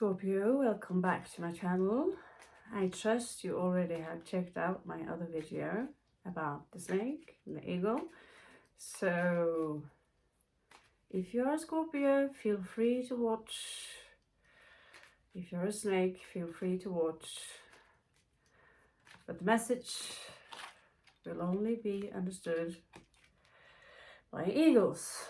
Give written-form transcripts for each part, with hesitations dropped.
Scorpio, welcome back to my channel. I trust you already have checked out my other video about the snake and the eagle. So if you're a Scorpio, feel free to watch. If you're a snake, feel free to watch. But the message will only be understood by eagles.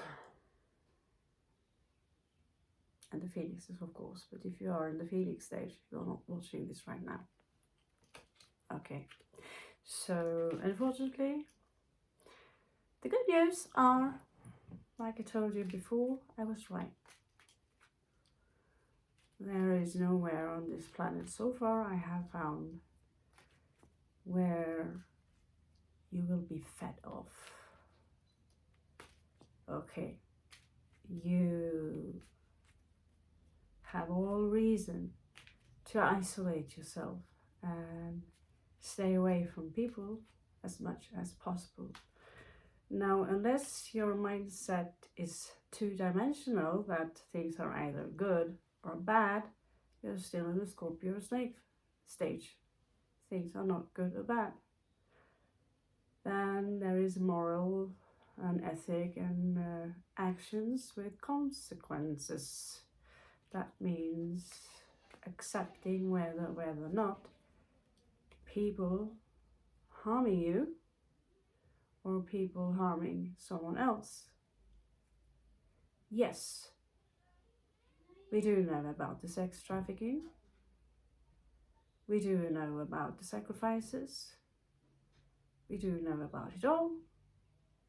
And the phoenixes, of course, but if you are in the phoenix stage, you're not watching this right now. Okay, so unfortunately, the good news are, like I told you before, I was right. There is nowhere on this planet so far I have found where you will be fed off. Okay, you have all reason to isolate yourself and stay away from people as much as possible. Now, unless your mindset is two-dimensional, that things are either good or bad, you're still in the Scorpio snake stage. Things are not good or bad. Then there is moral and ethic and actions with consequences. That means accepting whether or not people harming you or people harming someone else. Yes, we do know about the sex trafficking. We do know about the sacrifices. We do know about it all,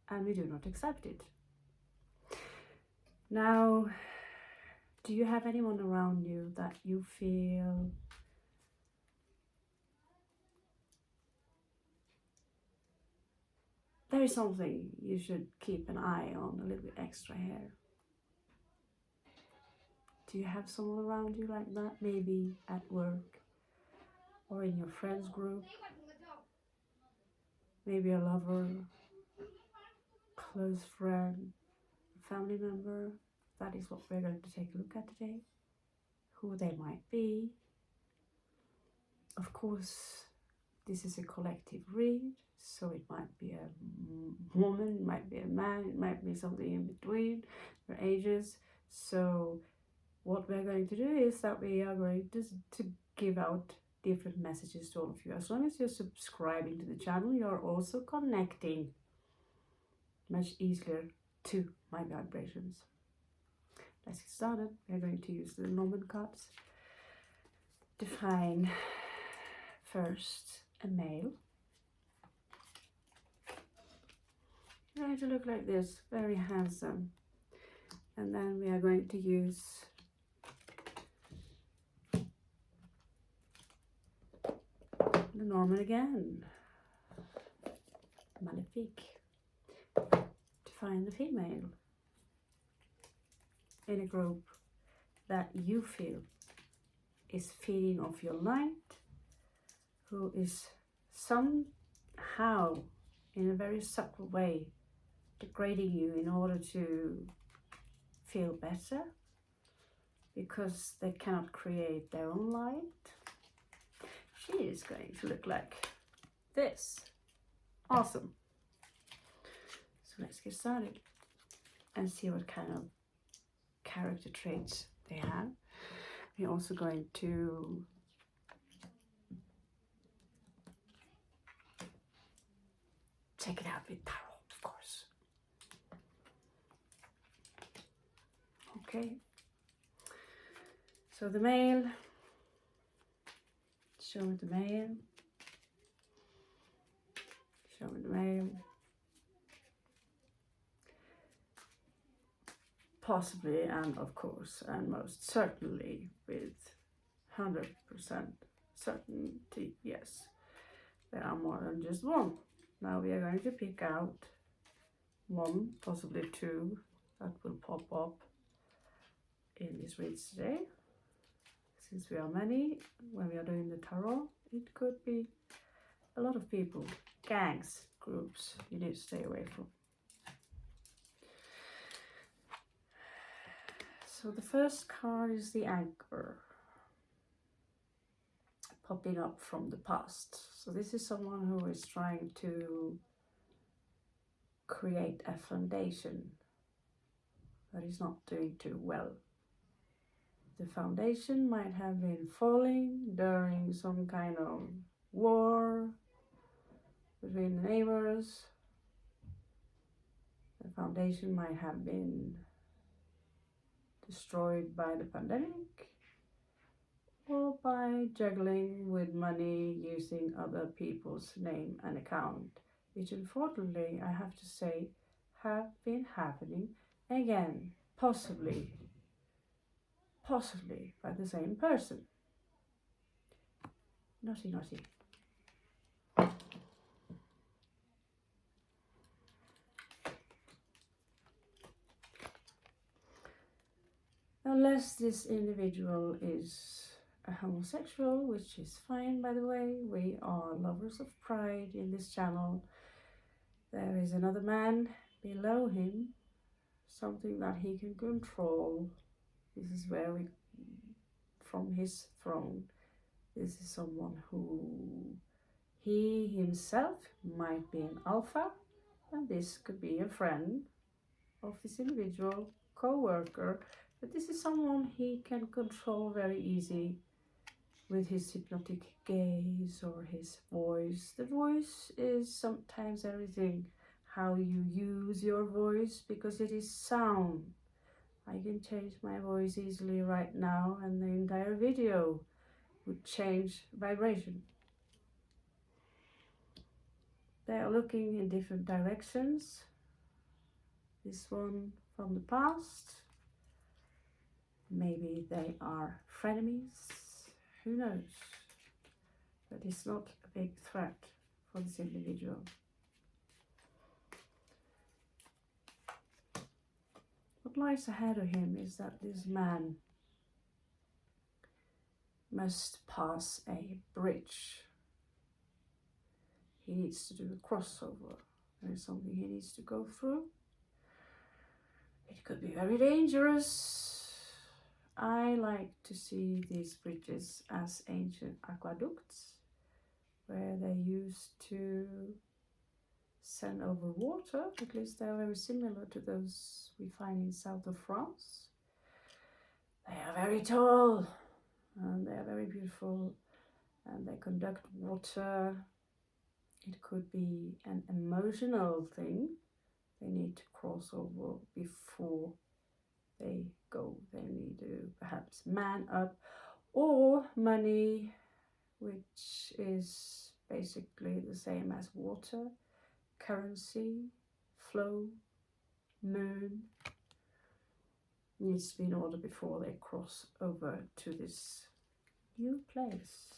and we do not accept it. Now, do you have anyone around you that you feel there is something you should keep an eye on a little bit extra here? Do you have someone around you like that? Maybe at work or in your friends group? Maybe a lover, close friend, family member. That is what we're going to take a look at today. Who they might be. Of course, this is a collective read, so it might be a woman, it might be a man, it might be something in between their ages. So what we're going to do is that we are going to give out different messages to all of you. As long as you're subscribing to the channel, you're also connecting much easier to my vibrations. Let's get started. We're going to use the Norman cards. Define first a male. They're going to look like this, very handsome. And then we are going to use the Norman again. Malefic. To find the female in a group that you feel is feeding off your light, who is somehow in a very subtle way degrading you in order to feel better because they cannot create their own light. She is going to look like this. Awesome. So let's get started and see what kind of character traits they have. We're also going to check it out with tarot, of course. Okay. So the male, show me the male, show me the male. Possibly, and of course, and most certainly with 100% certainty, yes, there are more than just one. Now we are going to pick out one, possibly two, that will pop up in these reads today. Since we are many, when we are doing the tarot, it could be a lot of people, gangs, groups you need to stay away from. So the first card is the Anchor. popping up from the past. So this is someone who is trying to create a foundation that is not doing too well. The foundation might have been falling during some kind of war between the neighbors. The foundation might have been destroyed by the pandemic or by juggling with money using other people's name and account, which unfortunately I have to say have been happening again, possibly by the same person. Naughty, naughty. Unless this individual is a homosexual, which is fine, by the way. We are lovers of pride in this channel. There is another man below him, something that he can control. This is where we, from his throne, this is someone who he himself might be an alpha, and this could be a friend of this individual, co-worker, but this is someone he can control very easy with his hypnotic gaze or his voice. The voice is sometimes everything, how you use your voice, because it is sound. I can change my voice easily right now and the entire video would change vibration. They are looking in different directions. This one from the past. Maybe they are frenemies. Who knows? But it's not a big threat for this individual. What lies ahead of him is that this man must pass a bridge. He needs to do a crossover. There is something he needs to go through. It could be very dangerous. I like to see these bridges as ancient aqueducts, where they used to send over water. At least they are very similar to those we find in south of France. They are very tall and they are very beautiful and they conduct water. It could be an emotional thing. They need to cross over before they go. They need to perhaps man up, or money, which is basically the same as water, currency, flow, moon, needs to be in order before they cross over to this new place.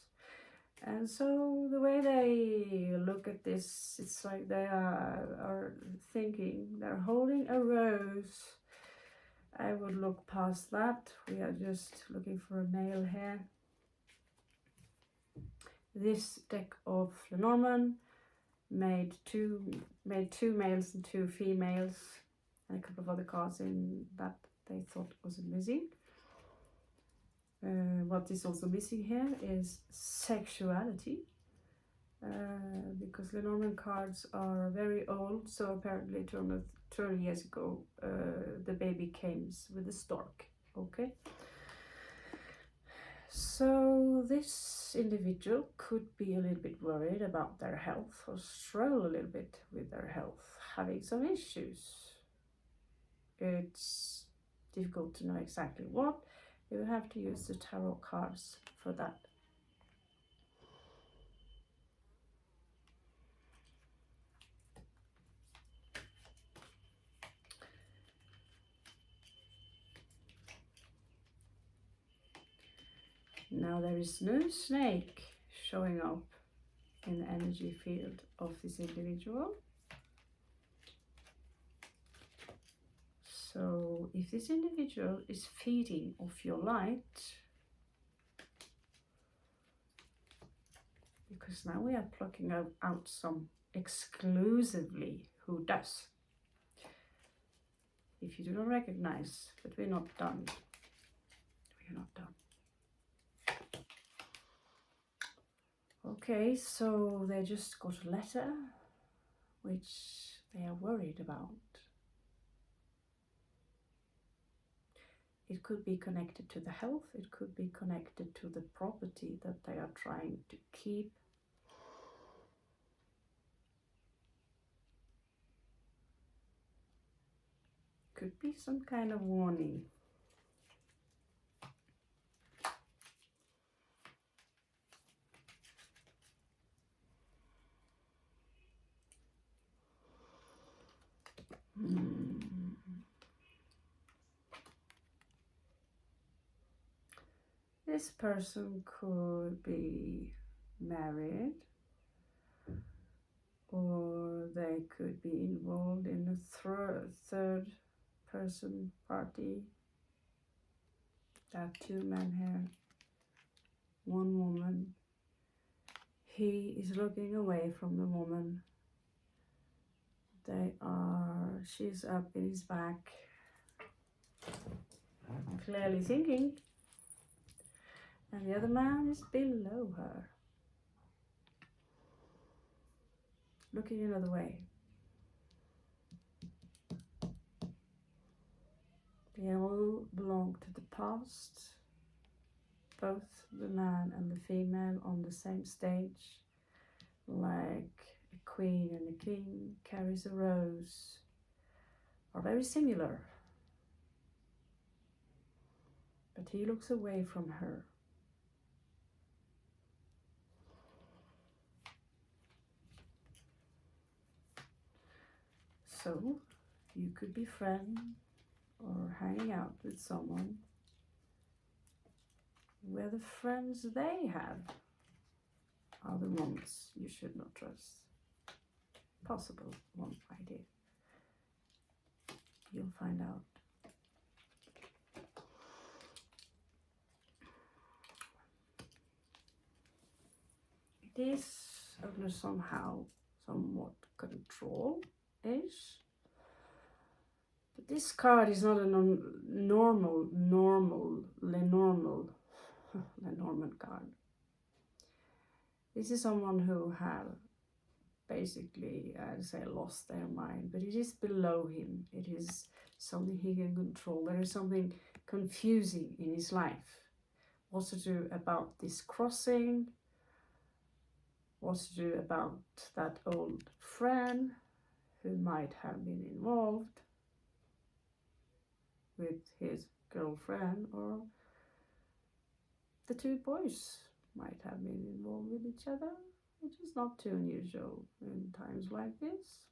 And so the way they look at this, it's like they are thinking, they're holding a rose. I would look past that. We are just looking for a male here. This deck of Lenormand made two males and two females, and a couple of other cards in that they thought was missing. What is also missing here is sexuality, because Lenormand cards are very old, so apparently 200 years ago the baby came with a stork. Okay, so this individual could be a little bit worried about their health or struggle a little bit with their health, having some issues. It's difficult to know exactly what. You will have to use the tarot cards for that. Now there is no snake showing up in the energy field of this individual. So if this individual is feeding off your light, because now we are plucking out some exclusively who does. If you do not recognize, but we're not done. We are not done. Okay, so they just got a letter which they are worried about. It could be connected to the health, it could be connected to the property that they are trying to keep. Could be some kind of warning. This person could be married, or they could be involved in a third person party. There are two men here, one woman. He is looking away from the woman. She's up in his back, clearly thinking, and the other man is below her, looking another way. They all belong to the past, both the man and the female on the same stage, like a queen and a king carries a rose, are very similar. But he looks away from her. So you could be friends or hanging out with someone where the friends they have are the ones you should not trust. Possible one idea. You'll find out. It is under somewhat control-ish. But this card is not a Lenormand card. This is someone who have basically, I'd say, lost their mind, but it is below him. It is something he can control. There is something confusing in his life. What to do about this crossing? What to do about that old friend who might have been involved with his girlfriend, or the two boys might have been involved with each other, which is not too unusual in times like this.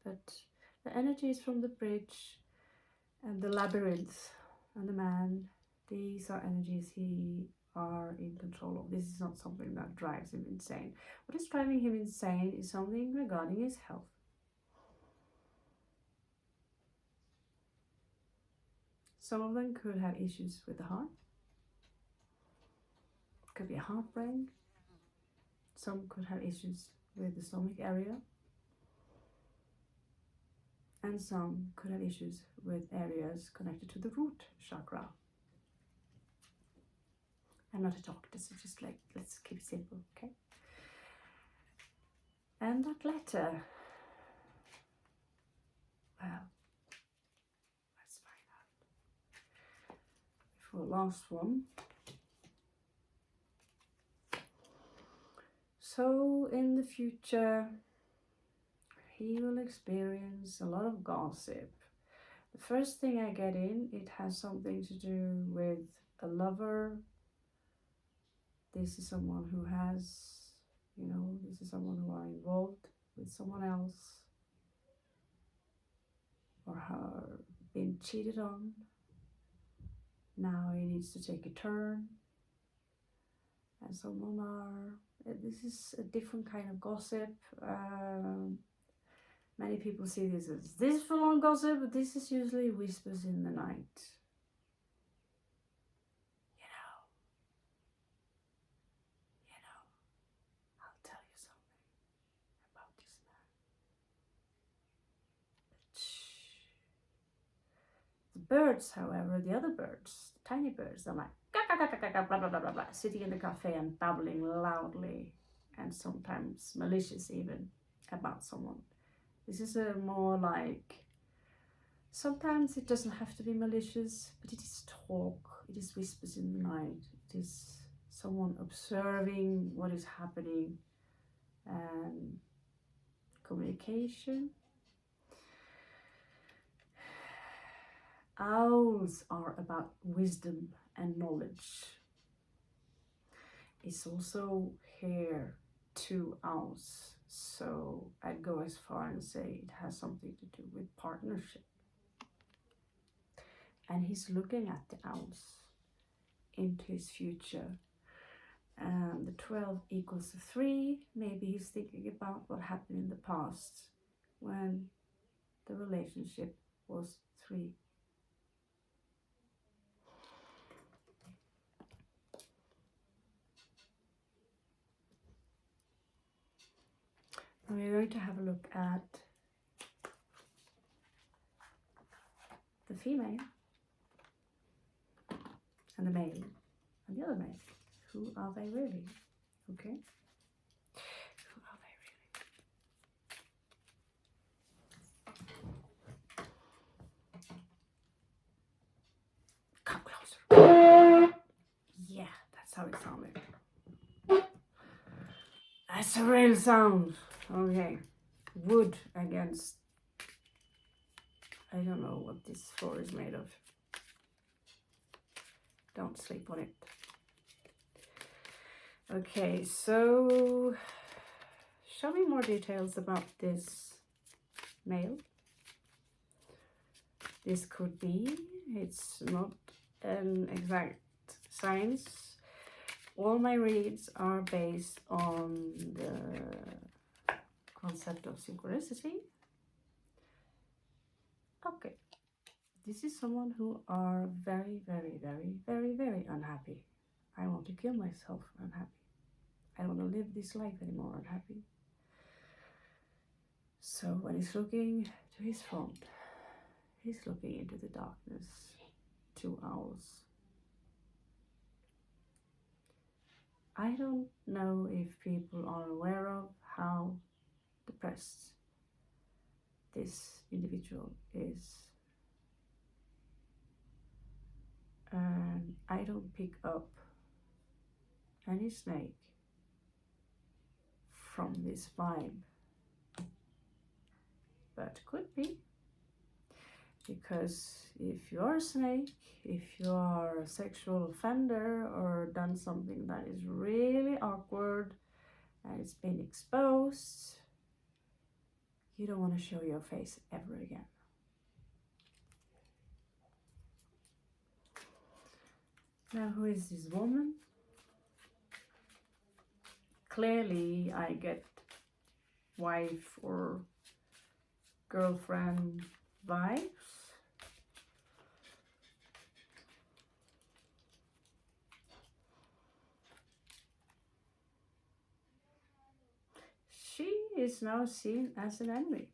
But the energies from the bridge and the labyrinth and the man, these are energies he are in control of. This is not something that drives him insane. What is driving him insane is something regarding his health. Some of them could have issues with the heart. It could be a heartbreak. Some could have issues with the stomach area. And some could have issues with areas connected to the root chakra. I'm not a doctor, so just like, let's keep it simple, okay? And that letter, well, let's find out. For the last one. So in the future, he will experience a lot of gossip. The first thing I get in, it has something to do with a lover. This is someone who has, this is someone who are involved with someone else, or have been cheated on. Now he needs to take a turn. And this is a different kind of gossip. Many people see this as this full-on gossip, but this is usually whispers in the night. I'll tell you something about this man. But shh. The birds, however, the other birds, the tiny birds, they're like, blah, blah, blah, blah, blah, sitting in the cafe and babbling loudly and sometimes malicious even about someone. This is a more like, sometimes it doesn't have to be malicious, but it is talk, it is whispers in the night, it is someone observing what is happening and communication. Owls are about wisdom and knowledge. It's also here 2 owls, so I'd go as far and say it has something to do with partnership. And he's looking at the owls into his future. And the 12 equals 3. Maybe he's thinking about what happened in the past when the relationship was 3. We're going to have a look at the female and the male and the other male. Who are they really? Okay. Who are they really? Come closer. Yeah, that's how it sounded. That's a real sound. Okay. Wood against, I don't know what this floor is made of. Don't sleep on it. Okay, so show me more details about this male. This could be, it's not an exact science. All my reads are based on the concept of synchronicity. Okay, this is someone who are very, very, very, very, very unhappy. I want to kill myself unhappy. I don't want to live this life anymore unhappy. So when he's looking to his front, he's looking into the darkness. 2 owls. I don't know if people are aware of how depressed this individual is. And I don't pick up any snake from this vibe. But could be. Because if you're a snake, if you are a sexual offender or done something that is really awkward and it's been exposed, you don't want to show your face ever again. Now, who is this woman? Clearly, I get wife or girlfriend vibes. She is now seen as an enemy.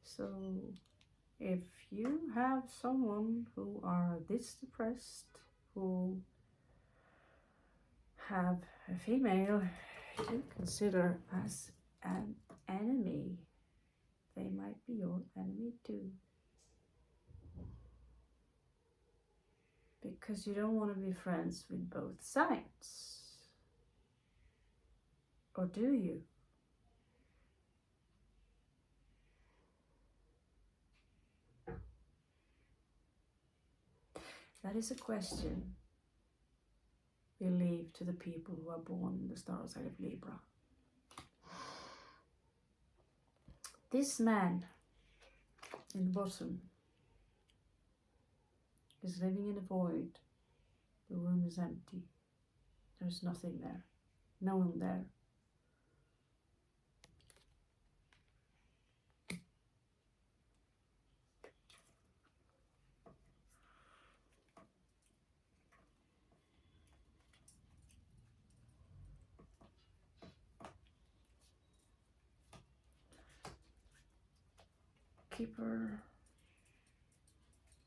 So if you have someone who are this depressed, who have a female you consider as an enemy, they might be your enemy too. Because you don't want to be friends with both sides. Or do you? That is a question we leave to the people who are born in the star sign of Libra. This man in the bottom is living in a void. The room is empty. There's nothing there. No one there.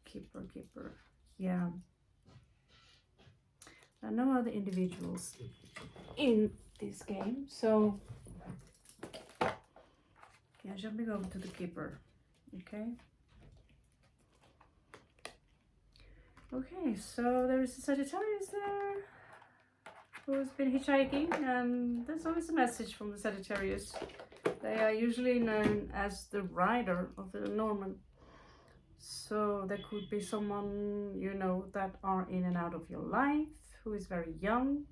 keeper. Yeah. There are no other individuals in this game, so yeah, jumping over to the keeper. Okay. Okay, so there is a Sagittarius there who's been hitchhiking, and there's always a message from the Sagittarius. They are usually known as the rider of the Norman. So there could be someone you know that are in and out of your life who is very young.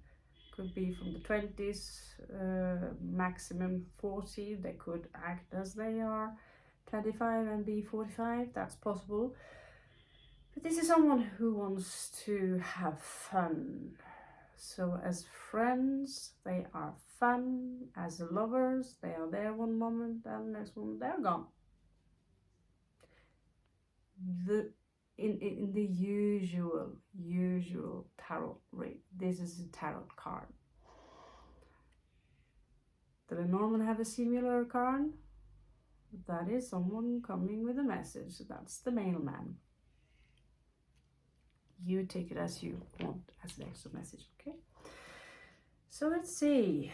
Could be from the 20s, maximum 40. They could act as they are 25 and be 45. That's possible. But this is someone who wants to have fun. So as friends, they are fun. As lovers, they are there one moment and next moment they're gone. In the usual tarot read, this is a tarot card. The Lenormand have a similar card. That is someone coming with a message. That's the mailman. You take it as you want as an extra message, okay? So let's see.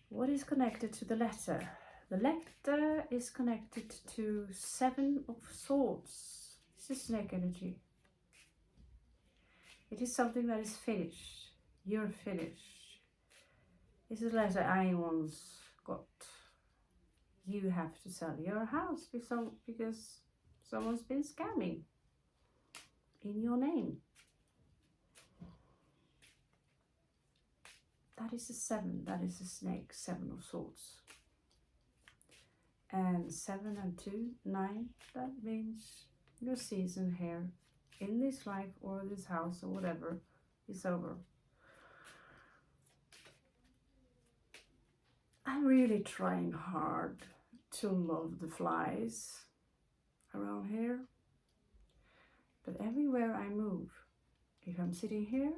What is connected to the letter? The letter is connected to 7 of Swords. This is snake energy. It is something that is finished. You're finished. This is a letter I once got. You have to sell your house because someone's been scamming in your name. That is a 7. That is a snake. 7 of Swords. And 7 and 2, 9. That means your season here in this life or this house or whatever is over. I'm really trying hard to love the flies around here. But everywhere I move, if I'm sitting here,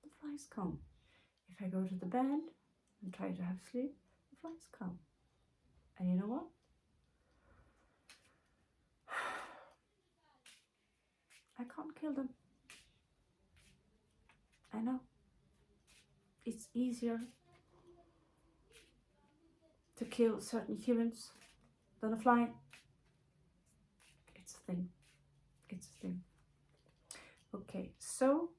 the flies come. If I go to the bed and try to have sleep, the flies come. And you know what? I can't kill them. I know. It's easier to kill certain humans than a fly. It's a thing. It's a thing. Okay, so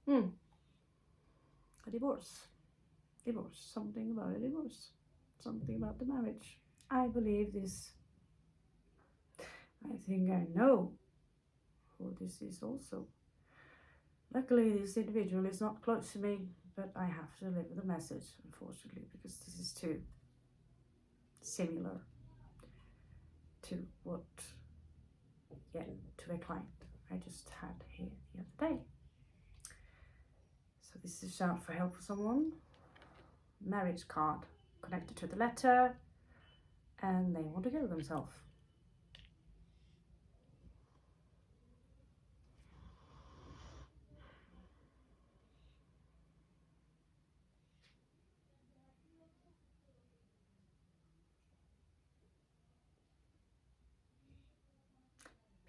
a divorce. Divorce. Something about a divorce. Something about the marriage. I believe this. I think I know who this is also. Luckily, this individual is not close to me, but I have to deliver the message, unfortunately, because this is too similar to what, to a client I just had here the other day. So this is a shout for help for someone. Marriage card connected to the letter, and they want to kill themselves.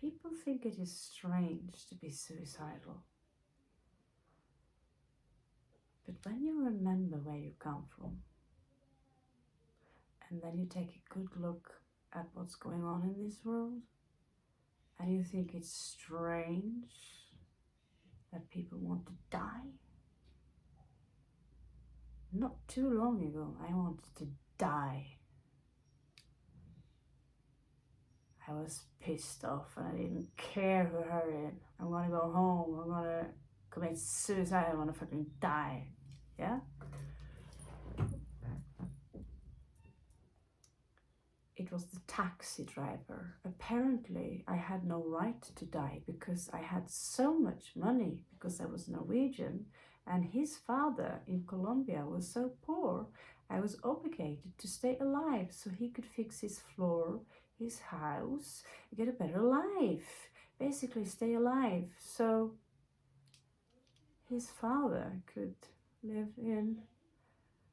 People think it is strange to be suicidal. But when you remember where you come from, and then you take a good look at what's going on in this world, and you think it's strange that people want to die. Not too long ago, I wanted to die. I was pissed off and I didn't care who heard it. I'm gonna go home, I'm gonna commit suicide, I'm gonna fucking die. Yeah? It was the taxi driver. Apparently, I had no right to die because I had so much money because I was Norwegian, and his father in Colombia was so poor, I was obligated to stay alive so he could fix his floor, his house, get a better life. Basically, stay alive so his father could live in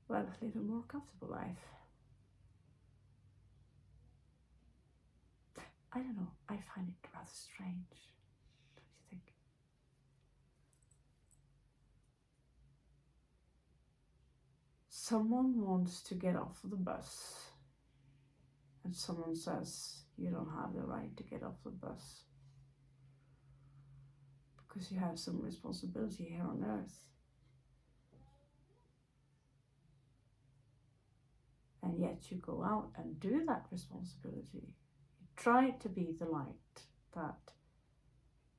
well, live a more comfortable life. I don't know, I find it rather strange, don't you think? Someone wants to get off the bus and someone says you don't have the right to get off the bus because you have some responsibility here on earth. And yet you go out and do that responsibility. You try to be the light that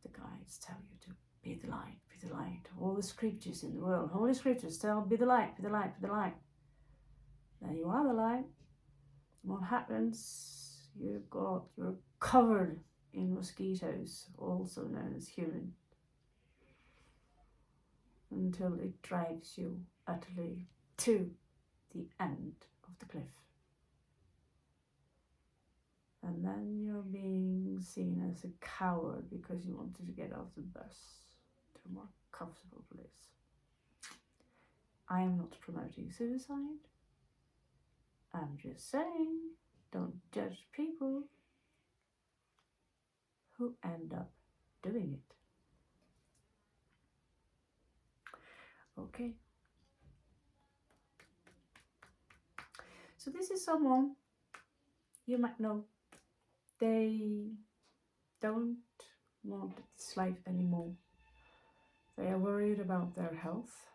the guides tell you to be the light, be the light. All the scriptures in the world, holy scriptures tell be the light, be the light, be the light. Then you are the light. What happens? You're covered in mosquitoes, also known as human, until it drives you utterly to the end of the cliff. And then you're being seen as a coward because you wanted to get off the bus to a more comfortable place. I am not promoting suicide. I'm just saying, don't judge people who end up doing it. Okay. So this is someone you might know. They don't want this life anymore. They are worried about their health.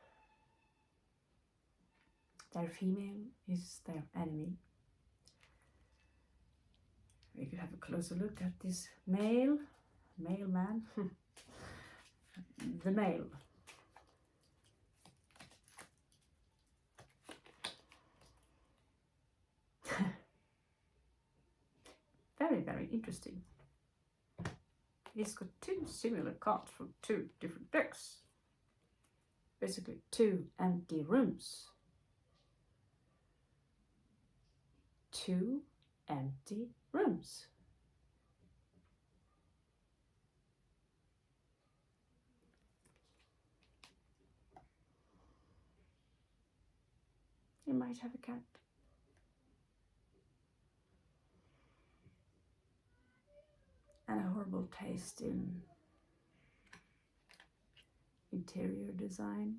Their female is their enemy. We could have a closer look at this male man, the male. Very, very interesting. He's got two similar cards from two different decks. Basically, two empty rooms. Two empty rooms. You might have a cat. And a horrible taste in interior design.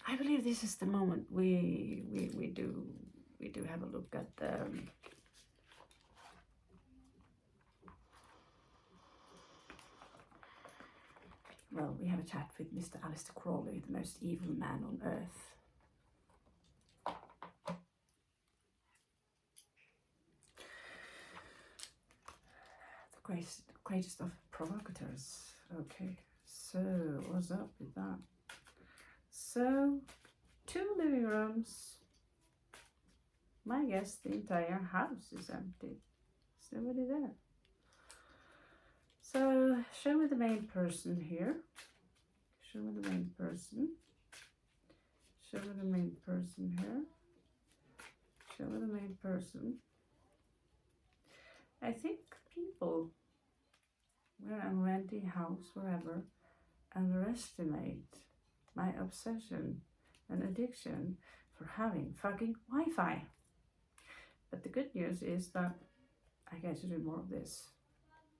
I believe this is the moment we do have a look at the well, we have a chat with Mr. Aleister Crowley, the most evil man on earth. The greatest of provocateurs. Okay, so what's up with that? So, two living rooms. My guess the entire house is empty. There's nobody there. So, show me the main person here. Show me the main person. Show me the main person here. Show me the main person. I think people, where I'm renting a house, wherever, underestimate my obsession and addiction for having fucking Wi-Fi. But the good news is that I get to do more of this.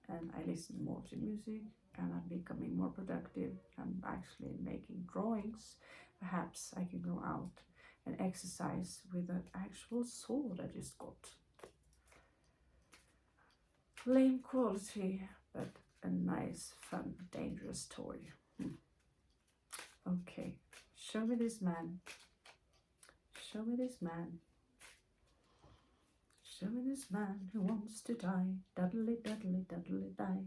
And I listen more to music, and I'm becoming more productive. I'm actually making drawings. Perhaps I can go out and exercise with an actual sword I just got. Lame quality, but a nice, fun, dangerous toy. Okay, show me this man. Show me this man. Show me this man who wants to die. Duddly, duddly, duddly, die.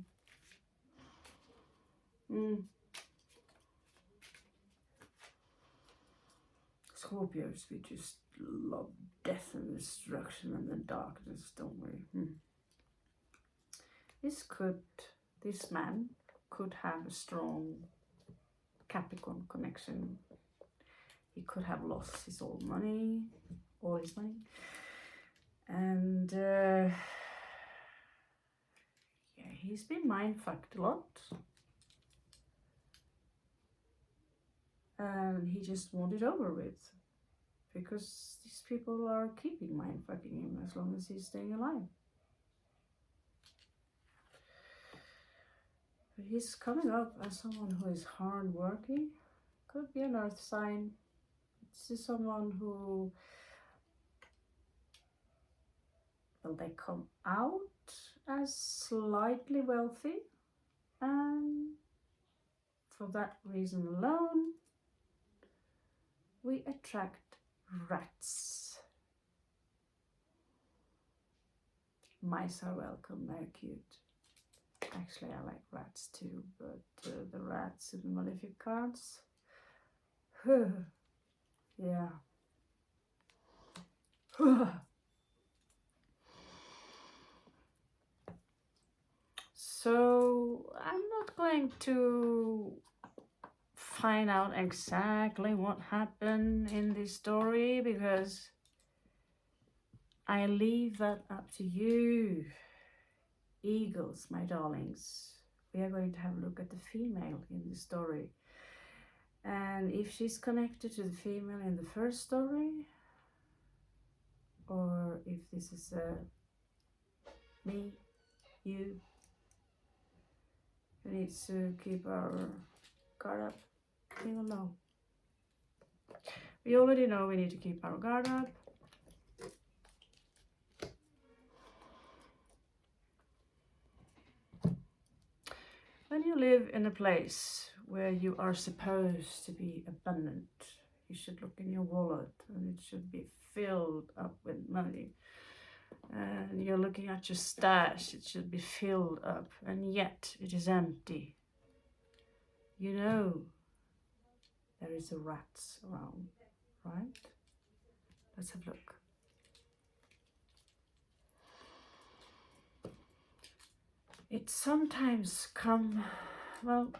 Scorpios, we just love death and destruction and the darkness, don't we? This man could have a strong Capricorn connection. He could have lost his all his money. And yeah, he's been mind fucked a lot. and he just wanted it over with because these people are keeping mind fucking him as long as he's staying alive. But he's coming up as someone who is hardworking. Could be an earth sign. This is someone who, well, they come out as slightly wealthy, and for that reason alone, we attract rats. Mice are welcome, they're cute. Actually, I like rats too, but the rats in the malefic cards, yeah. So I'm not going to find out exactly what happened in this story because I leave that up to you. Eagles, my darlings. We are going to have a look at the female in the story. And if she's connected to the female in the first story, or if this is me, you, who needs to keep our guard up, we will know. We already know we need to keep our guard up. When you live in a place where you are supposed to be abundant, you should look in your wallet and it should be filled up with money. And you're looking at your stash, it should be filled up, and yet it is empty. You know there is a rats around, right? Let's have a look. It sometimes well,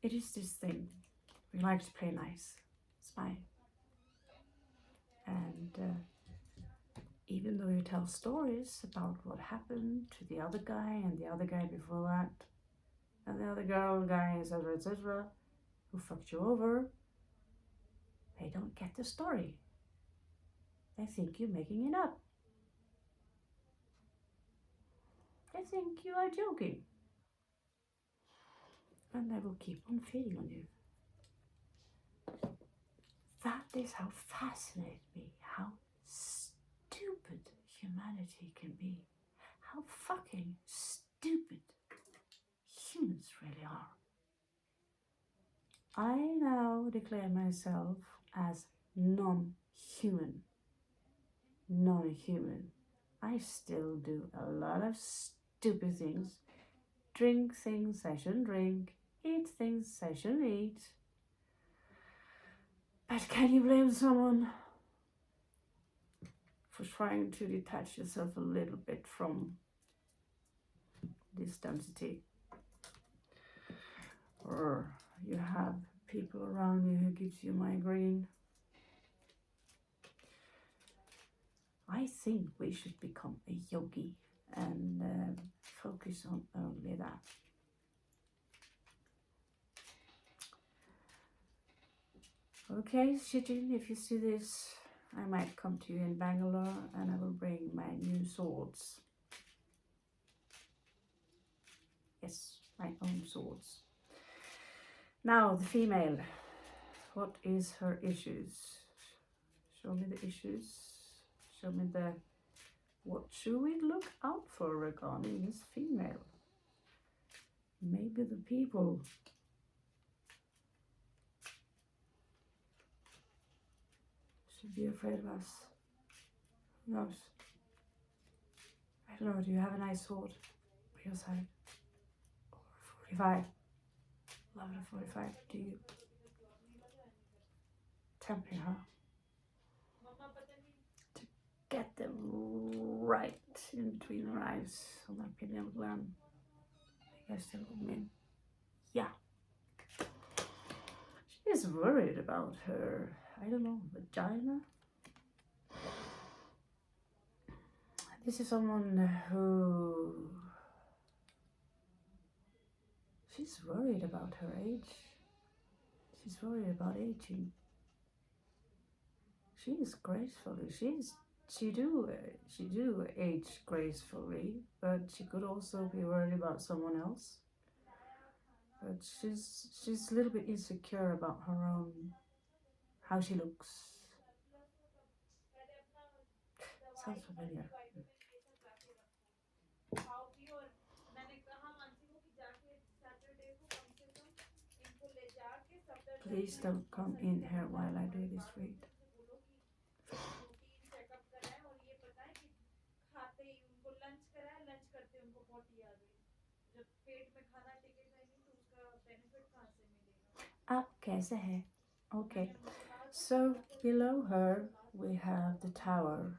it is this thing. We like to play nice, smile. And even though you tell stories about what happened to the other guy and the other guy before that, and the other girl, guy, etc., who fucked you over, they don't get the story. They think you're making it up. They think you are joking. And they will keep on feeding on you. That is how fascinating me, how stupid humanity can be. How fucking stupid humans really are. I now declare myself as non-human. Non-human. I still do a lot of stupid things. Drink things I shouldn't drink. Eat things I shouldn't eat. But can you blame someone for trying to detach yourself a little bit from this density? Or you have people around you who gives you migraine. I think we should become a yogi and focus on only that. Okay, Shijin, if you see this, I might come to you in Bangalore and I will bring my new swords. Yes, my own swords. Now, the female. What is her issues? Show me the issues. Show me what should we look out for regarding this female? Maybe the people should be afraid of us. Who knows? I don't know, do you have a nice sword by your side? Or 45? Love a 45, do you? Tempting her. To get them right in between her eyes on that pineal gland. You guys still with me? Yeah. She is worried about her, I don't know, vagina. This is someone who, she's worried about her age. She's worried about aging. She is gracefully. She do age gracefully, but she could also be worried about someone else. But she's a little bit insecure about her own, how she looks. Sounds familiar. Please don't come in here while I do this read. आप कैसे है? Okay, so below her we have the tower.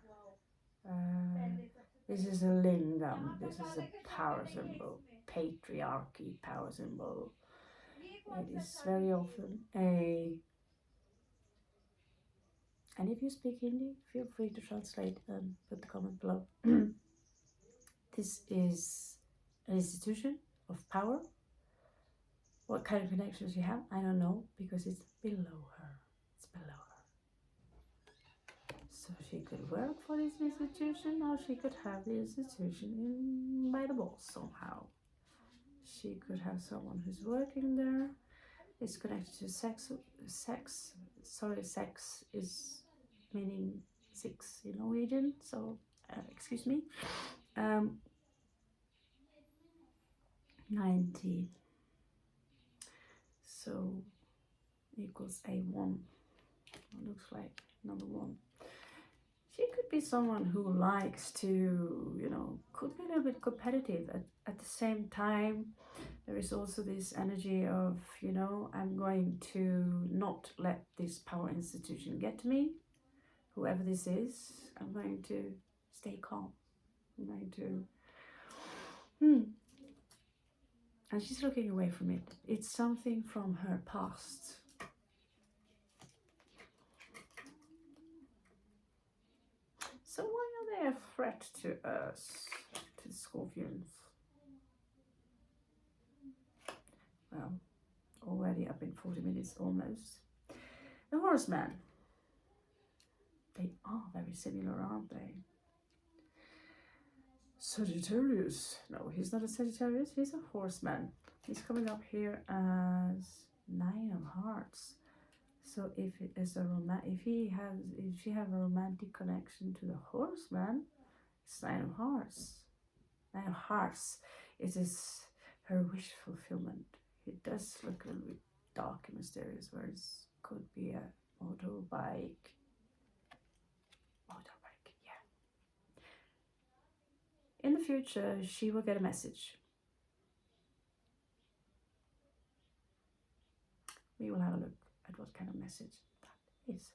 This is a lingam. This is a power symbol, patriarchy power symbol. It is very often a. And if you speak Hindi, feel free to translate and put the comment below. This is an institution of power. What kind of connections you have, I don't know, because it's below her. It's below her. So she could work for this institution, or she could have the institution by the balls somehow. She could have someone who's working there. It's connected to sex. Sex is meaning six in Norwegian, so excuse me. 90. So equals A1. It looks like number 1. She could be someone who likes to, could be a little bit competitive. At the same time, there is also this energy of, I'm going to not let this power institution get to me. Whoever this is, I'm going to stay calm. I'm going to... And she's looking away from it. It's something from her past. So why are they a threat to us, to Scorpions? Well, already up in 40 minutes almost. The Horseman. They are very similar, aren't they? Sagittarius. No, he's not a Sagittarius, he's a Horseman. He's coming up here as 9 of Hearts. So if it is if she have a romantic connection to the Horseman, it's 9 of Hearts. 9 of Hearts. It is her wish fulfillment. It does look a little bit dark and mysterious, whereas could be a motorbike. Yeah. In the future, she will get a message. We will have a look at what kind of message that is.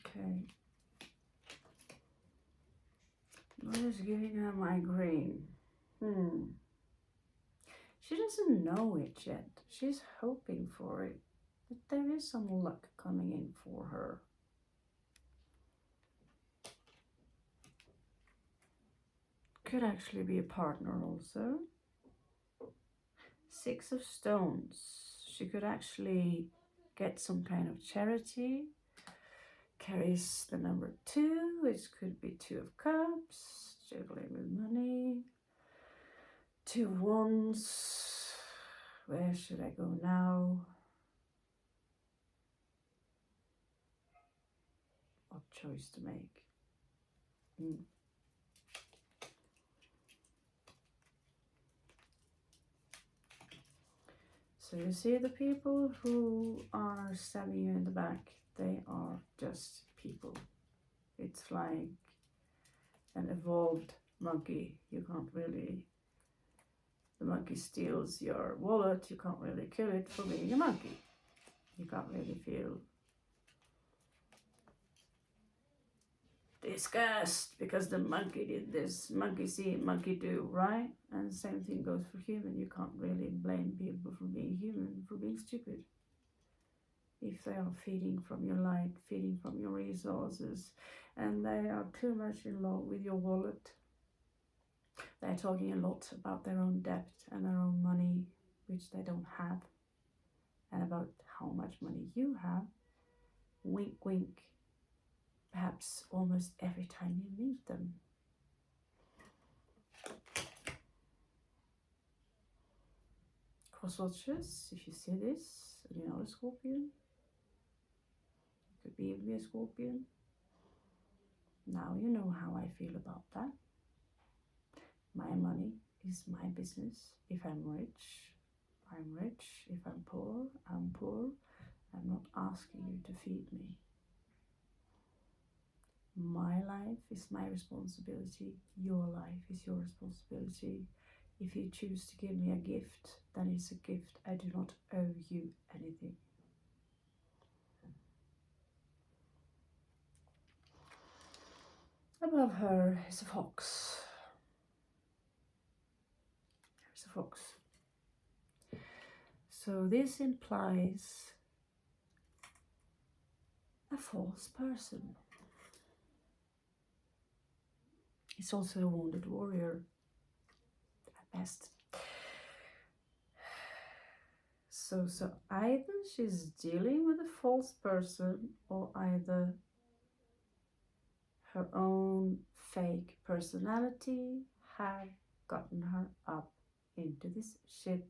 Okay. What is giving her migraine? She doesn't know it yet. She's hoping for it. But there is some luck coming in for her. Could actually be a partner also. 6 of Stones. She could actually get some kind of charity. Carries the number 2. It could be 2 of Cups. Juggling with money. 2 of Wands. Where should I go now? What choice to make? So you see the people who are stabbing you in the back, they are just people. It's like an evolved monkey. You can't really, the monkey steals your wallet, you can't really kill it for being a monkey. You can't really feel disgust because the monkey did this, monkey see, monkey do, right? And the same thing goes for human. You can't really blame people for being human, for being stupid. If they are feeding from your light, feeding from your resources, and they are too much in love with your wallet, they're talking a lot about their own debt and their own money, which they don't have, and about how much money you have. Wink, wink. Perhaps almost every time you meet them. Cross watchers, if you see this, and you're not a Scorpion, it could be even a Scorpion. Now you know how I feel about that. My money is my business. If I'm rich, I'm rich. If I'm poor, I'm poor. I'm not asking you to feed me. My life is my responsibility. Your life is your responsibility. If you choose to give me a gift, then it's a gift. I do not owe you anything. Above her is a fox. There's a fox. So this implies a false person. It's also a wounded warrior, at best. So either she's dealing with a false person, or either her own fake personality have gotten her up into this shit,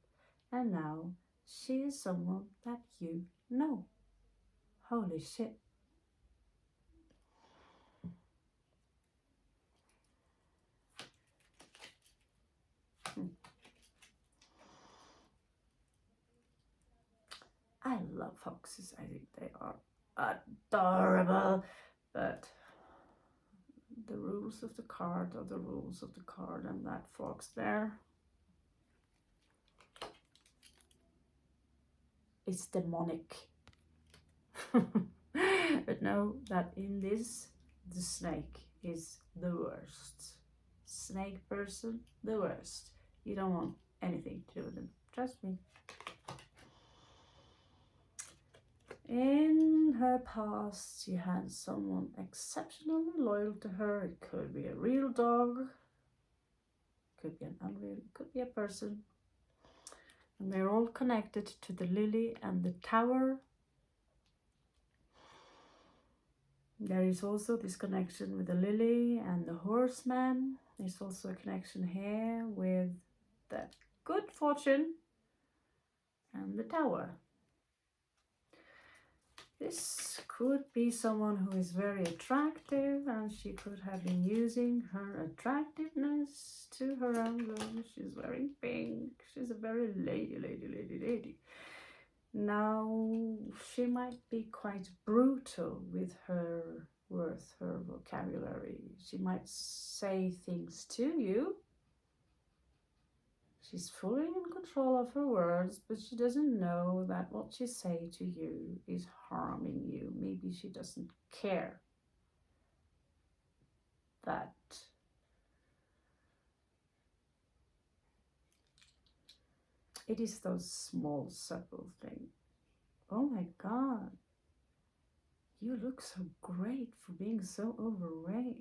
and now she is someone that you know. Holy shit. I love foxes. I think they are adorable, but the rules of the card are the rules of the card, and that fox there, it's demonic. But know that in this, the snake is the worst. Snake person, the worst. You don't want anything to do with them. Trust me. In her past, she had someone exceptionally loyal to her. It could be a real dog, could be an unreal, could be a person. And they're all connected to the lily and the tower. There is also this connection with the lily and the horseman. There's also a connection here with the good fortune and the tower. This could be someone who is very attractive, and she could have been using her attractiveness to her own glory. She's wearing pink. She's a very lady. Now, she might be quite brutal with her words, her vocabulary. She might say things to you. She's fully in control of her words, but she doesn't know that what she says to you is harming you. Maybe she doesn't care that it is those small, subtle things. Oh my God, you look so great for being so overweight.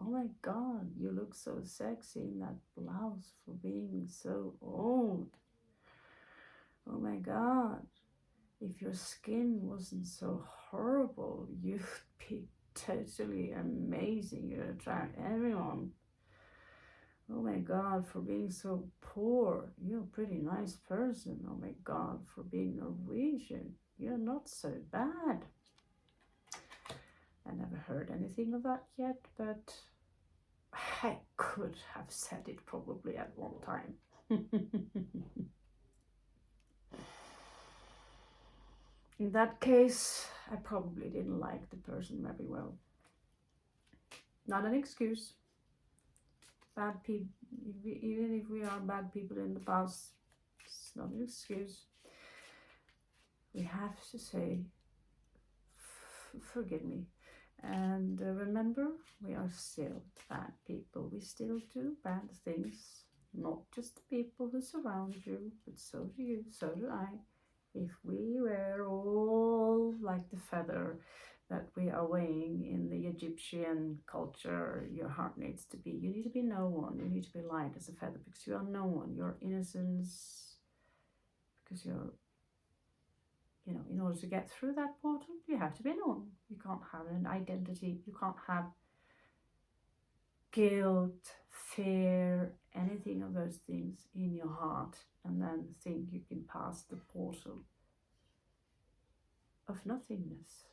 Oh my God, you look so sexy in that blouse for being so old. Oh my God, if your skin wasn't so horrible, you'd be totally amazing. You'd attract everyone. Oh my God, for being so poor, you're a pretty nice person. Oh my God, for being Norwegian, you're not so bad. I never heard anything of that yet, but I could have said it probably at one time. In that case, I probably didn't like the person very well. Not an excuse. Bad people, even if we are bad people in the past, it's not an excuse. We have to say, forgive me. And remember, we are still bad people. We still do bad things. Not just the people who surround you, but so do you, so do I. If we were all like the feather that we are weighing in the Egyptian culture, your heart needs to be, you need to be no one. You need to be light as a feather because you are no one. Your innocence, because you're, you know, in order to get through that portal, you have to be known. You can't have an identity. You can't have guilt, fear, anything of those things in your heart and then think you can pass the portal of nothingness.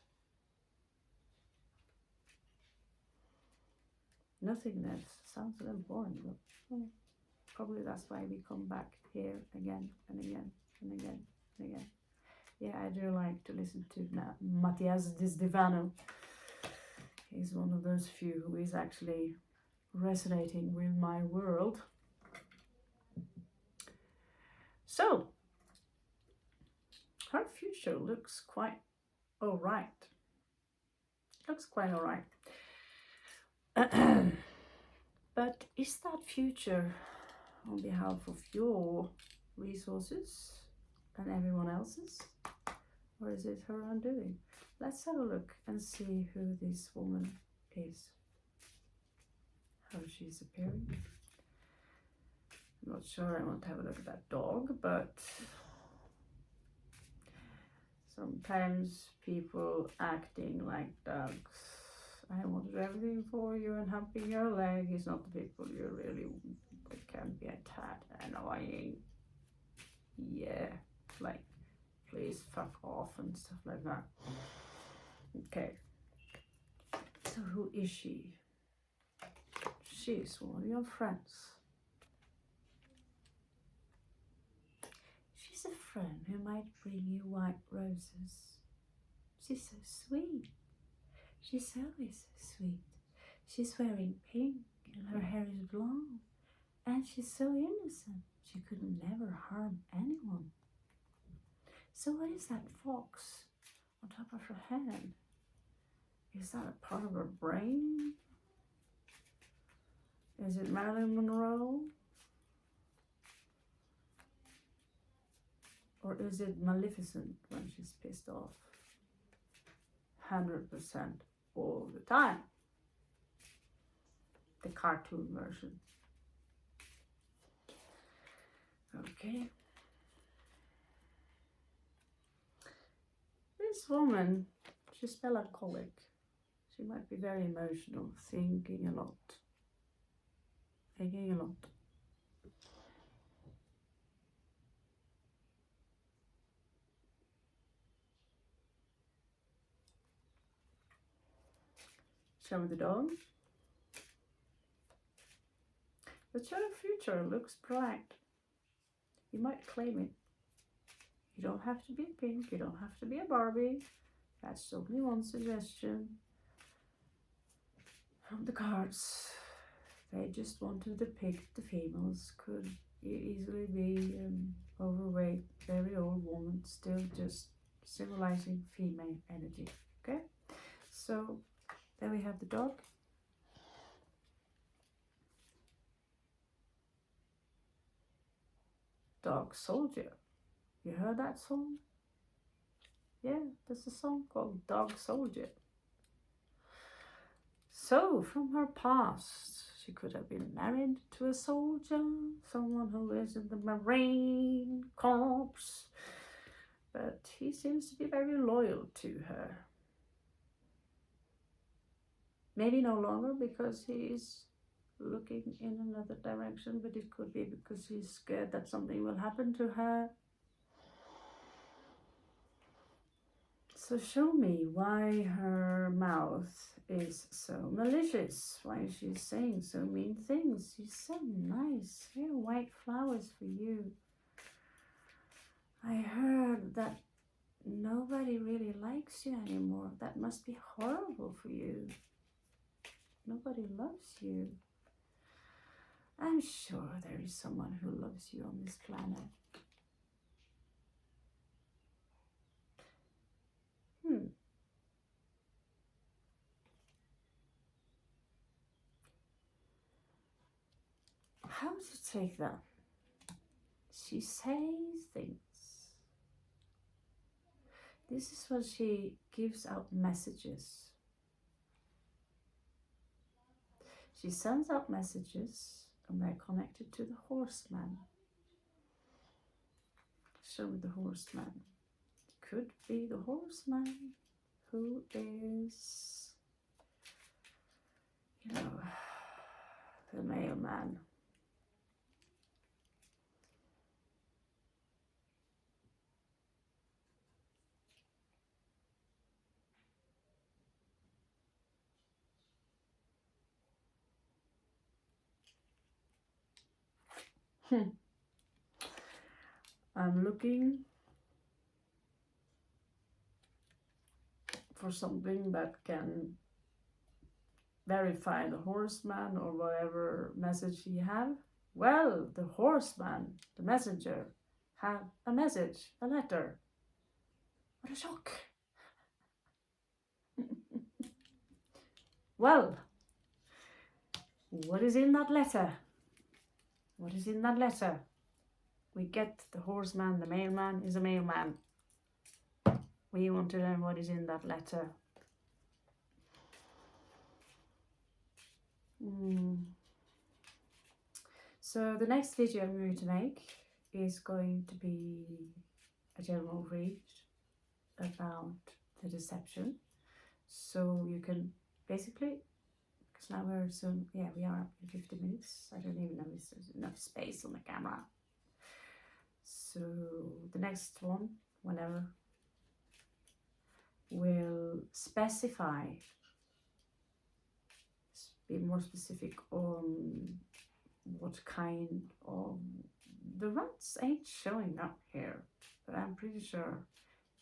Nothingness sounds a little boring, but probably that's why we come back here again and again and again and again. Yeah, I do like to listen to Matthias Disdevano. He's one of those few who is actually resonating with my world. So, her future looks quite alright. Looks quite alright. But is that future on behalf of your resources and everyone else's? Or is it her undoing? Let's have a look and see who this woman is. How she's appearing. I'm not sure I want to have a look at that dog, but sometimes people acting like dogs. I want to do everything for you, and humping your leg is not the people you really want. They can be a tad annoying. Yeah, like please fuck off and stuff like that. Okay, so who is she? She's one of your friends. She's a friend who might bring you white roses. She's so sweet. She's always so sweet. She's wearing pink and her hair is blonde. And she's so innocent. She could never harm anyone. So what is that fox on top of her head? Is that a part of her brain? Is it Marilyn Monroe? Or is it Maleficent when she's pissed off? 100% all the time. The cartoon version. Okay. This woman, she's melancholic. She might be very emotional, thinking a lot. Thinking a lot. Show me the dog. But your future looks bright. You might claim it. You don't have to be pink. You don't have to be a Barbie. That's only one suggestion from the cards. They just want to depict the females could easily be overweight, very old woman, still just symbolizing female energy. Okay, so there we have the dog. Dog Soldier. You heard that song? Yeah, there's a song called Dog Soldier. So, from her past, she could have been married to a soldier, someone who is in the Marine Corps, but he seems to be very loyal to her. Maybe no longer because he's looking in another direction, but it could be because he's scared that something will happen to her. So show me why her mouth is so malicious, why she's saying so mean things. She's so nice. Here, white flowers for you. I heard that nobody really likes you anymore. That must be horrible for you. Nobody loves you. I'm sure there is someone who loves you on this planet. how to take that? She says things. This is when she gives out messages. She sends out messages and they're connected to the horseman. Show me the horseman. Could be the horseman who is, you know, the mailman. I'm looking for something that can verify the horseman or whatever message he have. Well, the horseman, the messenger, have a message, a letter. What a shock. Well, what is in that letter? What is in that letter? We get the horseman, the mailman is a mailman. We want to learn what is in that letter. So the next video I'm going to make is going to be a general read about the deception. So you can basically, because now we're soon, yeah, we are up in 50 minutes. I don't even know if there's enough space on the camera. So the next one, whenever, will specify, be more specific on what kind of, the rats ain't showing up here, but I'm pretty sure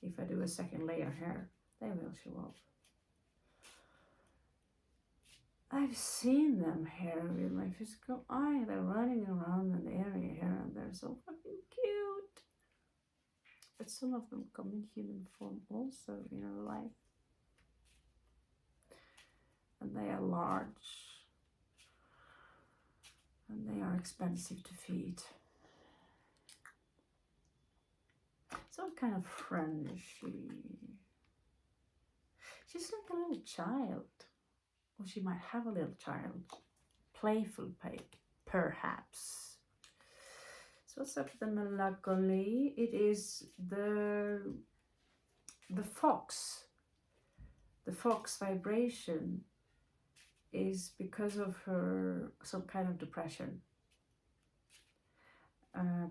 if I do a second layer here, they will show up. I've seen them here with my physical eye. They're running around in the area here and they're so fucking cute. But some of them come in human form also in real life. And they are large. And they are expensive to feed. So what kind of friend is she? She's like a little child. Or she might have a little child. Playful, perhaps. So what's up with the melancholy? It is the fox. The fox vibration is because of her some kind of depression.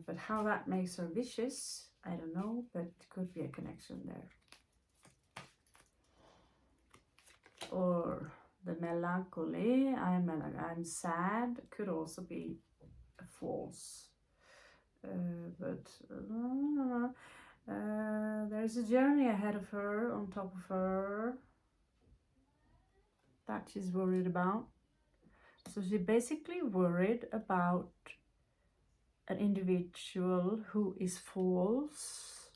But how that makes her vicious, I don't know, but it could be a connection there. Or the melancholy, I'm sad, could also be false. There's a journey ahead of her, on top of her, that she's worried about. So she's basically worried about an individual who is false,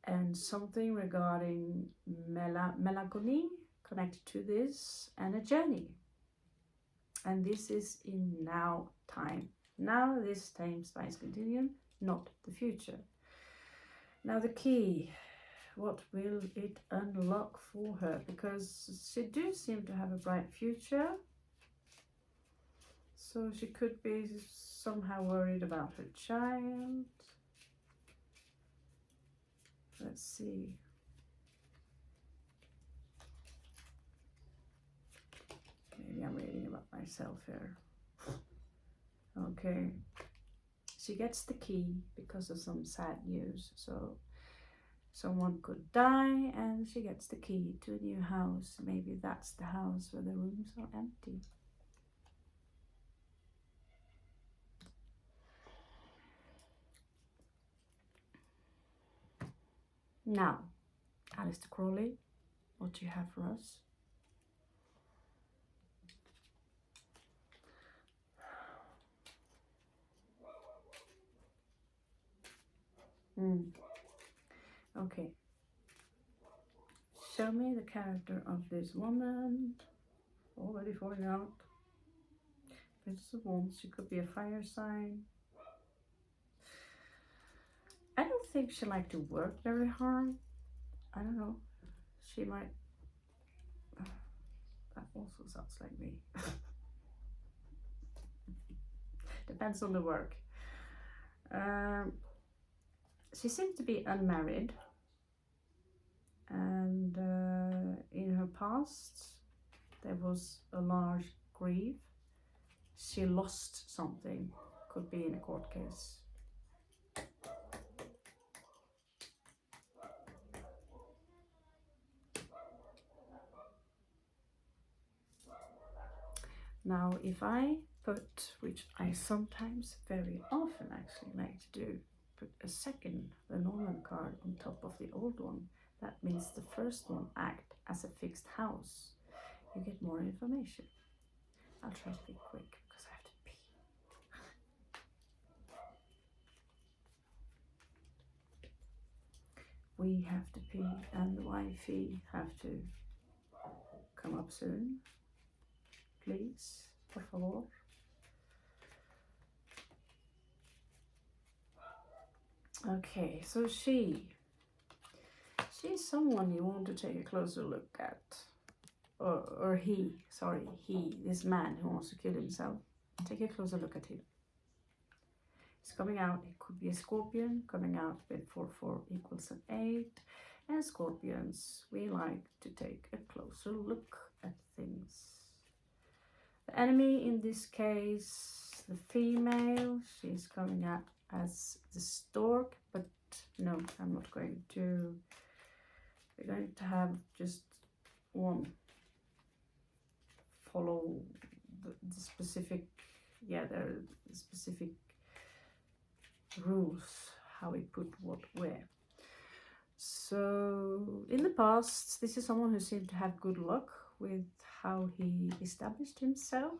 and something regarding melancholy connected to this, and a journey. And this is in now time. Now this time space continuum, not the future. Now the key, what will it unlock for her? Because she do seem to have a bright future. So she could be somehow worried about her child. Let's see. Maybe I'm reading about myself here. Okay. She gets the key because of some sad news. So someone could die and she gets the key to a new house. Maybe that's the house where the rooms are empty. Now, Aleister Crowley, what do you have for us? Okay. Show me the character of this woman. Already falling out. Princess of Wands, she could be a fire sign. I don't think she liked to work very hard. I don't know. She might. That also sounds like me. Depends on the work. She seemed to be unmarried, and in her past there was a large grief. She lost something, could be in a court case. Now, if I put, which I sometimes very often actually like to do, put a second Lenormand card on top of the old one, that means the first one act as a fixed house. You get more information. I'll try to be quick because I have to pee. We have to pee and the wifey have to come up soon. Please, por favor. Okay, so she's someone you want to take a closer look at. Or he, this man who wants to kill himself. Take a closer look at him. It's coming out, it could be a Scorpion, coming out with 4, 4 equals an 8. And Scorpions, we like to take a closer look at things. The enemy in this case, the female, she's coming out as the stork, but no, I'm not going to. We're going to have just one follow the specific, there are specific rules how we put what where. So in the past, this is someone who seemed to have good luck with how he established himself.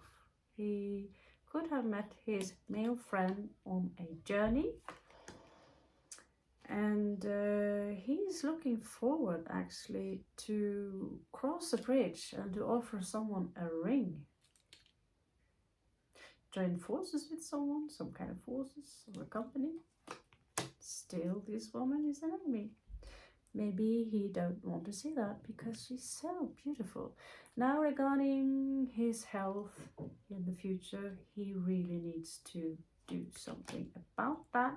He could have met his male friend on a journey, and he's looking forward actually to cross a bridge and to offer someone a ring. Join forces with someone, some kind of forces or a company. Still, this woman is an enemy. Maybe he don't want to see that because she's so beautiful. Now, regarding his health in the future, he really needs to do something about that.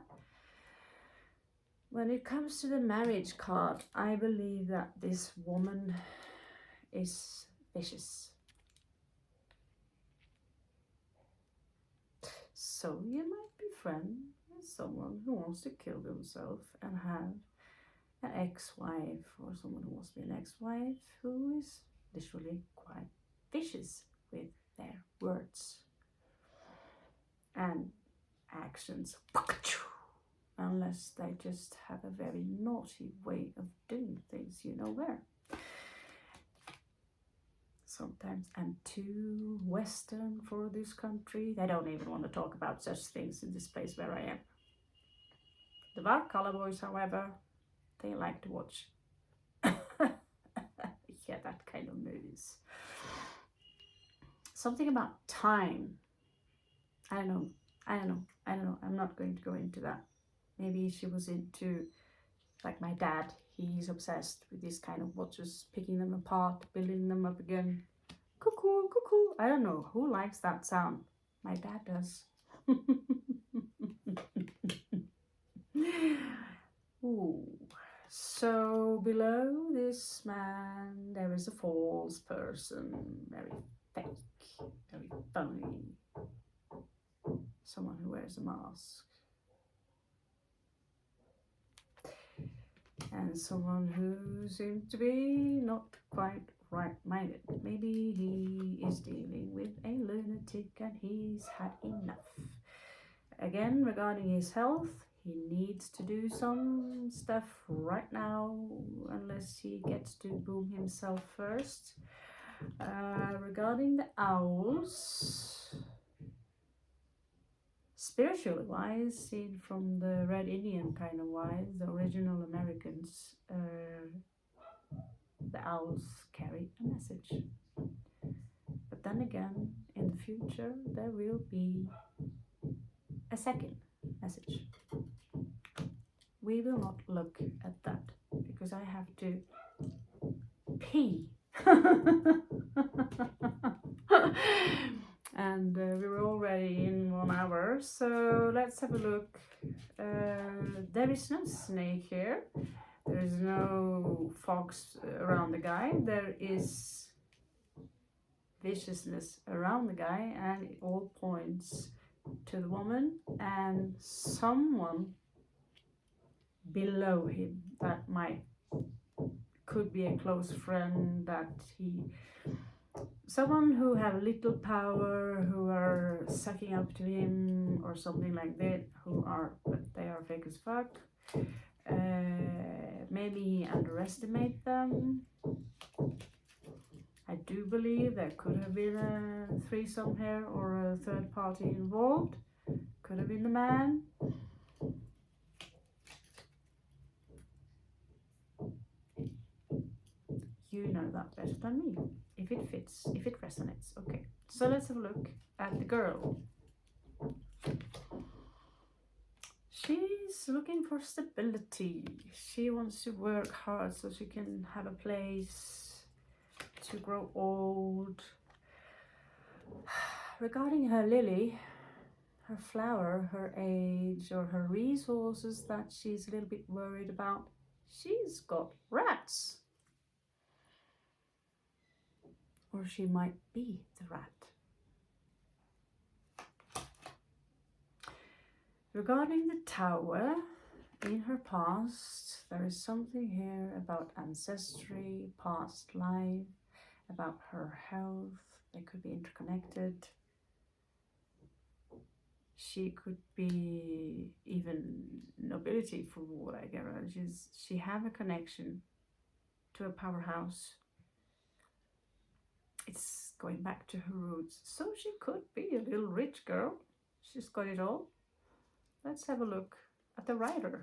When it comes to the marriage card, I believe that this woman is vicious. So you might be friends with someone who wants to kill themselves and have an ex-wife, or someone who wants to be an ex-wife who is literally quite vicious with their words and actions, unless they just have a very naughty way of doing things, you know where. Sometimes I'm too Western for this country. They don't even want to talk about such things in this place where I am. The dark color boys, however, they like to watch that kind of movies. Something about time. I don't know. I'm not going to go into that. Maybe she was into, like my dad, he's obsessed with this kind of watches, picking them apart, building them up again. Cuckoo, cuckoo. I don't know who likes that sound. My dad does. Ooh. So below this man, there is a false person, very fake, very phony. Someone who wears a mask. And someone who seems to be not quite right-minded. Maybe he is dealing with a lunatic and he's had enough. Again, regarding his health, he needs to do some stuff right now, unless he gets to boom himself first. Regarding the owls, spiritually wise, seen from the Red Indian kind of wise, the original Americans, the owls carry a message. But then again, in in the future there will be a second message. We will not look at that because I have to pee. And we're already in 1 hour, so let's have a look. There is no snake here. There is no fox around the guy. There is viciousness around the guy, and it all points to the woman and someone below him that could be a close friend, that someone who have little power, who are sucking up to him or something like that, but they are fake as fuck. Maybe he underestimate them. I do believe there could have been a threesome here or a third party involved. Could have been the man. You know that better than me. If it fits, if it resonates. Okay, so let's have a look at the girl. She's looking for stability. She wants to work hard so she can have a place to grow old. Regarding her lily, her flower, her age, or her resources that she's a little bit worried about, she's got rats. Or she might be the rat. Regarding the tower, in her past, there is something here about ancestry, past life, about her health. They could be interconnected. She could be even nobility, from what I get. She have a connection to a powerhouse. It's going back to her roots. So she could be a little rich girl. She's got it all. Let's have a look at the writer.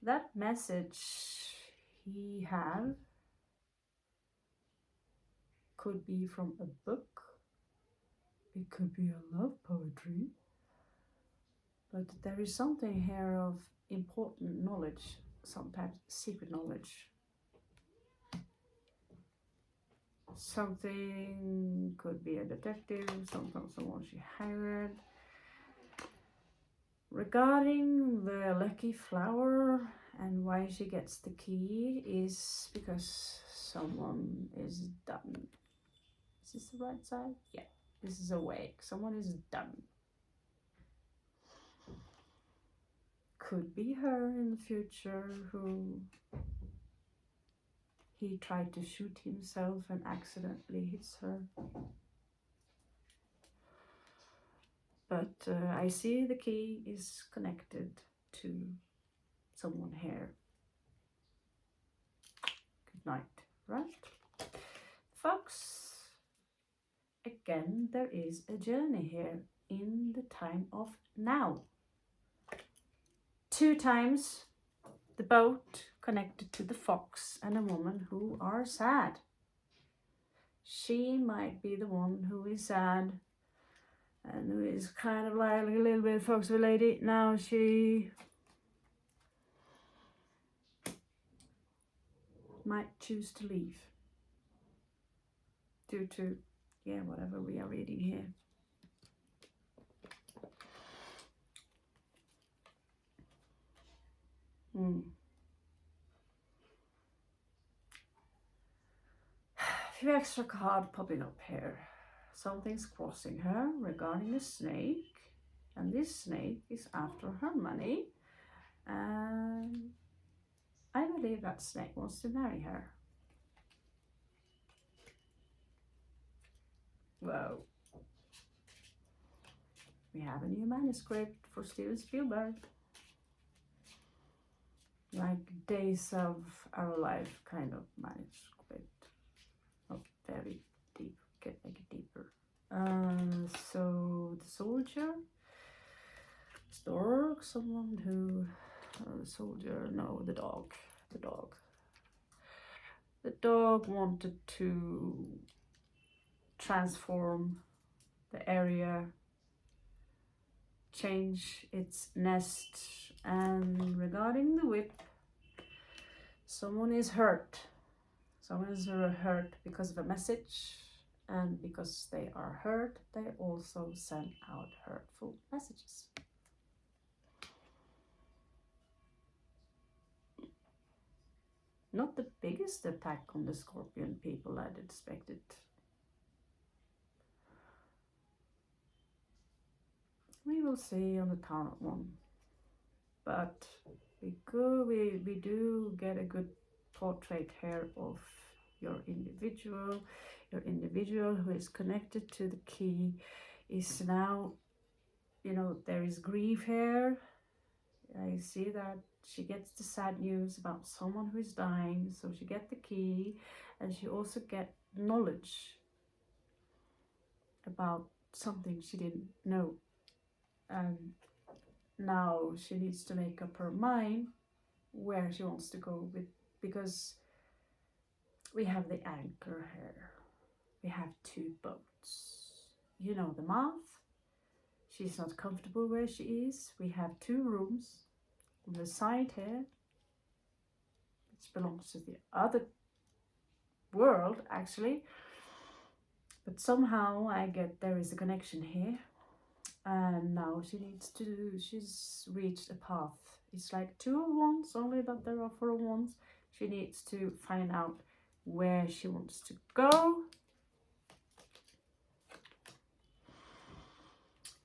That message he have could be from a book. It could be a love poetry. But there is something here of important knowledge, sometimes secret knowledge. Something could be a detective, sometimes someone she hired. Regarding the lucky flower and why she gets the key is because someone is done. Is this the right side? Yeah, this is awake. Someone is done. Could be her in the future who he tried to shoot himself and accidentally hits her. But I see the key is connected to someone here. Good night, right? Fox, again, there is a journey here in the time of now. 2 times the boat connected to the fox and a woman who are sad. She might be the one who is sad and who is kind of like a little bit foxy lady. Now she might choose to leave due to, yeah, whatever we are reading here. Few extra cards popping up here. Something's crossing her regarding a snake, and this snake is after her money, and I believe that snake wants to marry her. Whoa. We have a new manuscript for Steven Spielberg. Like Days of Our Life kind of manuscript. Not very deep, get make it deeper. So the soldier, stork, someone who, the soldier, no, the dog. The dog wanted to transform the area, change its nest. And regarding the whip, someone is hurt. Someone is hurt because of a message, and because they are hurt, they also send out hurtful messages. Not the biggest attack on the Scorpion people I'd expected. We will see on the Tarot one. But we do get a good portrait here of your individual. Your individual who is connected to the key is now, you know, there is grief here. I see that she gets the sad news about someone who is dying, so she gets the key, and she also gets knowledge about something she didn't know. And now she needs to make up her mind where she wants to go with, because we have the anchor here. We have two boats. You know the math. She's not comfortable where she is. We have two rooms on the side here, which belongs to the other world actually. But somehow I get there is a connection here. And now she's reached a path. It's like 2 of Wands, only that there are 4 of Wands. She needs to find out where she wants to go.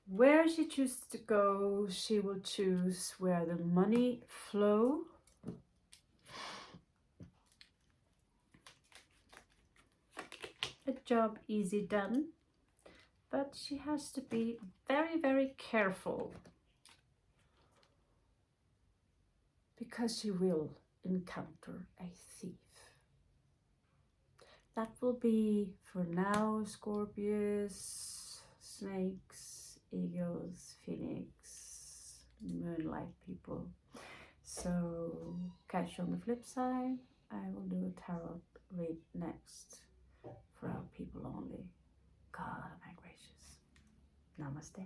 Where she chooses to go, she will choose where the money flow. A job easy done. But she has to be very, very careful, because she will encounter a thief. That will be for now, Scorpios, snakes, eagles, phoenix, moonlight people. So catch you on the flip side. I will do a tarot read next for our people only. God, am I gracious. Namaste.